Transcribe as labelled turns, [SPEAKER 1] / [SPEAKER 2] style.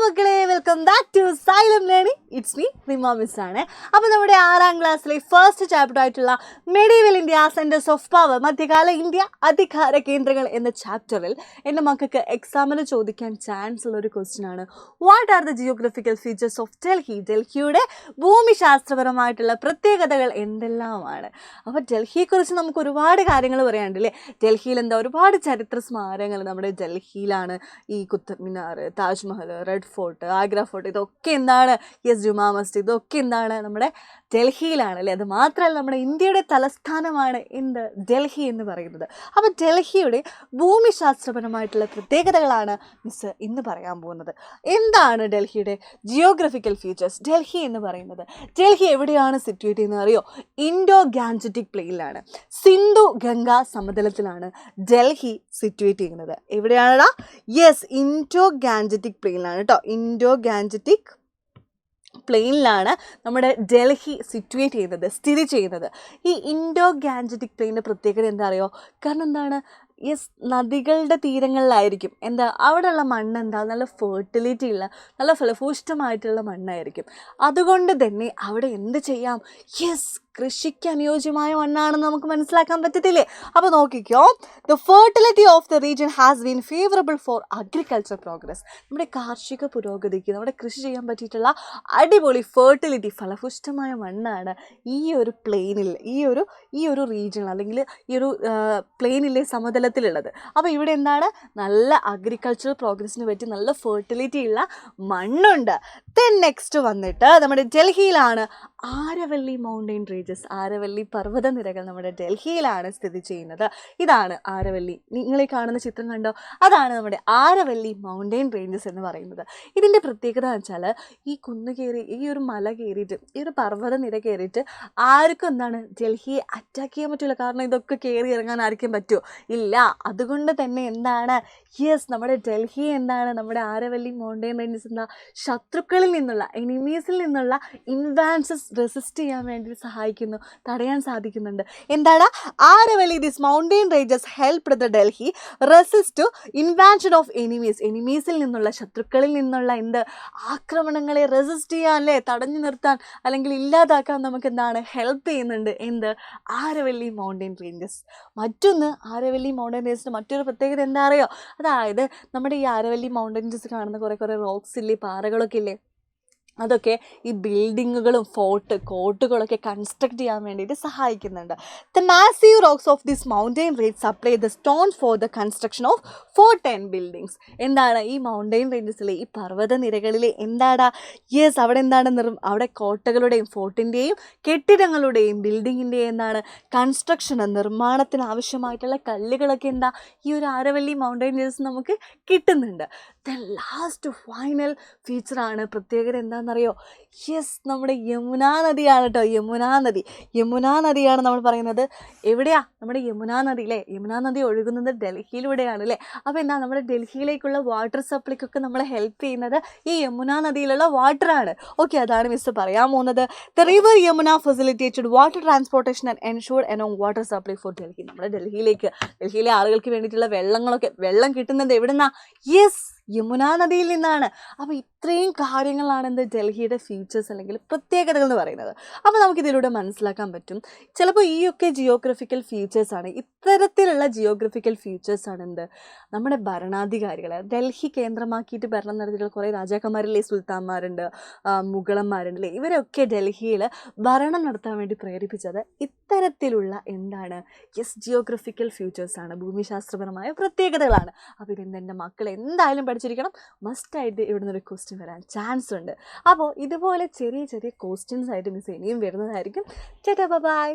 [SPEAKER 1] മക്കളെ, welcome back to Xylem learning. It's me Rima miss ആണ്. അപ്പോൾ നമ്മുടെ 6ാം ക്ലാസ്സിലെ ഫസ്റ്റ് ചാപ്റ്റർ ആയിട്ടുള്ള medieval India centres of power, മധ്യകാല ഇന്ത്യ അധികാര കേന്ദ്രങ്ങൾ എന്ന ചാപ്റ്ററിൽ എൻ്റെ മക്കൾക്ക് എക്സാമിന് ചോദിക്കാൻ ചാൻസ് ഉള്ള ഒരു ക്വസ്റ്റ്യൻ ആണ്, what are the geographical features of Delhi? ഡൽഹിയുടെ ഭൂമിശാസ്ത്രപരമായിട്ടുള്ള പ്രത്യേകതകൾ എന്തെല്ലാമാണ്? അപ്പോൾ ഡൽഹിയെക്കുറിച്ച് നമുക്ക് ഒരുപാട് കാര്യങ്ങൾ പറയാനുണ്ടല്ലേ. ഡൽഹിയിൽ എന്താ, ഒരുപാട് ചരിത്ര സ്മാരകങ്ങൾ നമ്മുടെ ഡൽഹിയിലാണ്. ഈ Qutub Minar, Taj Mahal, red fort, Agra fort, ഇതൊക്കെ എന്താണ്, ജുമാ മസ്ജിദ്, ഇതൊക്കെ എന്താണ്, നമ്മുടെ ഡൽഹിയിലാണ് അല്ലേ. അത് മാത്രമല്ല, നമ്മുടെ ഇന്ത്യയുടെ തലസ്ഥാനമാണ് എന്ത്, ഡൽഹി എന്ന് പറയുന്നത്. അപ്പോൾ ഡൽഹിയുടെ ഭൂമിശാസ്ത്രപരമായിട്ടുള്ള പ്രത്യേകതകളാണ് മിസ് ഇന്ന് പറയാൻ പോകുന്നത്. എന്താണ് ഡൽഹിയുടെ ജിയോഗ്രഫിക്കൽ ഫീച്ചേഴ്സ്? ഡൽഹി എന്ന് പറയുന്നത്, ഡൽഹി എവിടെയാണ് സിറ്റുവേറ്റ് ചെയ്യുന്നത് അറിയോ? ഇൻഡോ ഗാൻജറ്റിക് പ്ലെയിനിലാണ്, സിന്ധു ഗംഗാ സമതലത്തിലാണ് ഡൽഹി സിറ്റുവേറ്റ് ചെയ്യുന്നത്. എവിടെയാണടാ? യെസ്, ഇൻഡോ ഗാൻജറ്റിക് പ്ലെയിനിലാണ് കേട്ടോ. ഇൻഡോ ഗാൻജറ്റിക് പ്ലെയിനിലാണ് നമ്മുടെ ഡൽഹി സിറ്റുവേറ്റ് ചെയ്യുന്നത്, സ്ഥിതി ചെയ്യുന്നത്. ഈ ഇൻഡോ ഗാൻജറ്റിക് പ്ലെയിനിൻ്റെ പ്രത്യേകത എന്താ അറിയോ? കാരണം എന്താണ്, യെസ്, നദികളുടെ തീരങ്ങളിലായിരിക്കും. എന്താ, അവിടെയുള്ള മണ്ണ് എന്താ, നല്ല ഫെർട്ടിലിറ്റി ഉള്ള, നല്ല ഫലഭൂഷ്ടമായിട്ടുള്ള മണ്ണായിരിക്കും. അതുകൊണ്ട് തന്നെ അവിടെ എന്ത് ചെയ്യാം? യെസ്, കൃഷിക്ക് അനുയോജ്യമായ മണ്ണാണെന്ന് നമുക്ക് മനസ്സിലാക്കാൻ പറ്റത്തില്ലേ. അപ്പോൾ നോക്കിക്കോ, the fertility of the region has been favourable four agriculture progress. നമ്മുടെ കാർഷിക പുരോഗതിക്ക്, നമ്മുടെ കൃഷി ചെയ്യാൻ പറ്റിയിട്ടുള്ള അടിപൊളി ഫെർട്ടിലിറ്റി, ഫലഭൂഷ്ടമായ മണ്ണാണ് ഈ ഒരു പ്ലെയിനിൽ, ഈ ഒരു റീജിയൻ അല്ലെങ്കിൽ ഈ ഒരു പ്ലെയിനിലെ സമതലത്തിലുള്ളത്. അപ്പോൾ ഇവിടെ എന്താണ്, നല്ല അഗ്രികൾച്ചറൽ പ്രോഗ്രസ്സിന് പറ്റി നല്ല ഫെർട്ടിലിറ്റി ഉള്ള മണ്ണുണ്ട്. ദെൻ നെക്സ്റ്റ് വന്നിട്ട് നമ്മുടെ ഡൽഹിയിലാണ് ആരവല്ലി മൗണ്ടെയിൻ റേഞ്ചസ്, ആരവല്ലി പർവ്വതനിരകൾ നമ്മുടെ ഡൽഹിയിലാണ് സ്ഥിതി ചെയ്യുന്നത്. ഇതാണ് ആരവല്ലി. നിങ്ങൾ ഈ കാണുന്ന ചിത്രം കണ്ടോ, അതാണ് നമ്മുടെ ആരവല്ലി മൗണ്ടെയിൻ റേഞ്ചസ് എന്ന് പറയുന്നത്. ഇതിൻ്റെ പ്രത്യേകത എന്ന് വെച്ചാൽ, ഈ കുന്ന് കയറി, ഈ ഒരു മല കയറിയിട്ട്, ഈ ഒരു പർവ്വതനിര കയറിയിട്ട് ആർക്കും എന്താണ്, ഡൽഹിയെ അറ്റാക്ക് ചെയ്യാൻ പറ്റില്ല. കാരണം ഇതൊക്കെ കയറി ഇറങ്ങാൻ ആർക്കും പറ്റുമോ? ഇല്ല. അതുകൊണ്ട് തന്നെ എന്താണ്, യെസ്, നമ്മുടെ ഡൽഹി എന്താണ്, നമ്മുടെ ആരവല്ലി മൗണ്ടെയിൻ റേഞ്ചസ് എന്താ, ശത്രുക്കളിൽ നിന്നുള്ള, എനിമീസിൽ നിന്നുള്ള ഇൻവാൻസസ് റെസിസ്റ്റ് ചെയ്യാൻ വേണ്ടി സഹായിക്കുന്നു, തടയാൻ സാധിക്കുന്നുണ്ട്. എന്താണ് Aravalli? This mountain ranges helped the Delhi resist to invasion of enemies. എനിമീസിൽ നിന്നുള്ള, ശത്രുക്കളിൽ നിന്നുള്ള എന്ത്, ആക്രമണങ്ങളെ റെസിസ്റ്റ് ചെയ്യാൻ അല്ലേ, തടഞ്ഞു നിർത്താൻ അല്ലെങ്കിൽ ഇല്ലാതാക്കാൻ നമുക്ക് എന്താണ്, ഹെൽപ്പ് ചെയ്യുന്നുണ്ട്. എന്ത്, ആരവല്ലി മൗണ്ടെയിൻ റേഞ്ചസ്. മറ്റൊന്ന്, ആരവല്ലി മൗണ്ടെയിൻ റേഞ്ചസിൻ്റെ മറ്റൊരു പ്രത്യേകത എന്താ അറിയോ? അതായത് നമ്മുടെ ഈ ആരവല്ലി മൗണ്ടെയിൻ റേഞ്ചസ് കാണുന്ന കുറേ റോക്സ് ഇല്ലേ, പാറകളൊക്കെ ഇല്ലേ, അതൊക്കെ ഈ ബിൽഡിങ്ങുകളും കോട്ടുകളൊക്കെ കൺസ്ട്രക്ട് ചെയ്യാൻ വേണ്ടിയിട്ട് സഹായിക്കുന്നുണ്ട്. The massive rocks of this mountain range supply the stones for the construction of fort and buildings. എന്താണ്, ഈ മൗണ്ടെയിൻ റേഞ്ചസിലെ, ഈ പർവ്വതനിരകളിലെ എന്താടാ, യെസ്, അവിടെ എന്താണ്, അവിടെ കോട്ടകളുടെയും ഫോർട്ടിൻ്റെയും കെട്ടിടങ്ങളുടെയും ബിൽഡിങ്ങിൻ്റെയും എന്താണ്, കൺസ്ട്രക്ഷന്, നിർമ്മാണത്തിന് ആവശ്യമായിട്ടുള്ള കല്ലുകളൊക്കെ എന്താ, ഈ ഒരു ആരവല്ലി മൗണ്ടെയിൻ റേഞ്ചസ് നമുക്ക് കിട്ടുന്നുണ്ട്. ദ ലാസ്റ്റ് ഫൈനൽ ഫീച്ചറാണ്, പ്രത്യേകത എന്താണെന്നറിയോ? യെസ്, നമ്മുടെ യമുനാ നദിയാണ് കേട്ടോ. യമുനാ നദിയാണ് നമ്മൾ പറയുന്നത്. എവിടെയാ നമ്മുടെ യമുനാ നദി അല്ലേ? യമുനാ നദി ഒഴുകുന്നത് ഡൽഹിയിലൂടെയാണ് അല്ലേ. അപ്പോൾ എന്താ, നമ്മുടെ ഡൽഹിയിലേക്കുള്ള വാട്ടർ സപ്ലൈക്കൊക്കെ നമ്മളെ ഹെൽപ്പ് ചെയ്യുന്നത് ഈ യമുനാ നദിയിലുള്ള വാട്ടറാണ്. ഓക്കെ, അതാണ് മിസ് പറയാൻ പോകുന്നത്. The river Yamuna facilitated water transportation and ensured enough water supply for Delhi. നമ്മുടെ ഡൽഹിയിലെ ആളുകൾക്ക് വേണ്ടിയിട്ടുള്ള വെള്ളം കിട്ടുന്നത് എവിടുന്നാ? യെസ്, യമുനാ നദിയിൽ നിന്നാണ്. അപ്പോൾ ഇത്രയും കാര്യങ്ങളാണ് എന്ത്, ഡൽഹിയുടെ ഫീച്ചേഴ്സ് അല്ലെങ്കിൽ പ്രത്യേകതകൾ എന്ന് പറയുന്നത്. അപ്പോൾ നമുക്കിതിലൂടെ മനസ്സിലാക്കാൻ പറ്റും, ചിലപ്പോൾ ഈയൊക്കെ ജിയോഗ്രഫിക്കൽ ഫീച്ചേഴ്സാണ്, ഇത്തരത്തിലുള്ള ജിയോഗ്രഫിക്കൽ ഫീച്ചേഴ്സാണ് എന്ത്, നമ്മുടെ ഭരണാധികാരികൾ, ഡൽഹി കേന്ദ്രമാക്കിയിട്ട് ഭരണം നടത്തിയിട്ടുള്ള കുറേ രാജാക്കന്മാരില്ലേ, സുൽത്താന്മാരുണ്ട്, മുഗളന്മാരുണ്ട് അല്ലേ, ഇവരൊക്കെ ഡൽഹിയിൽ ഭരണം നടത്താൻ വേണ്ടി പ്രേരിപ്പിച്ചത് ഇത്തരത്തിലുള്ള എന്താണ്, യെസ്, ജിയോഗ്രഫിക്കൽ ഫീച്ചേഴ്സാണ്, ഭൂമിശാസ്ത്രപരമായ പ്രത്യേകതകളാണ്. അപ്പോൾ ഇതെൻ്റെ മക്കൾ എന്തായാലും പഠിച്ചിരിക്കണം. മസ്റ്റായിട്ട് ഇവിടെ നിന്നൊരു ക്വസ്റ്റ്യൻ വരാൻ ചാൻസ് ഉണ്ട്. അപ്പോൾ ഇതുപോലെ ചെറിയ ക്വസ്റ്റ്യൻസ് ആയിട്ട് മിസ് ഇനിയും വരുന്നതായിരിക്കും. ചേട്ടാ, ബൈ.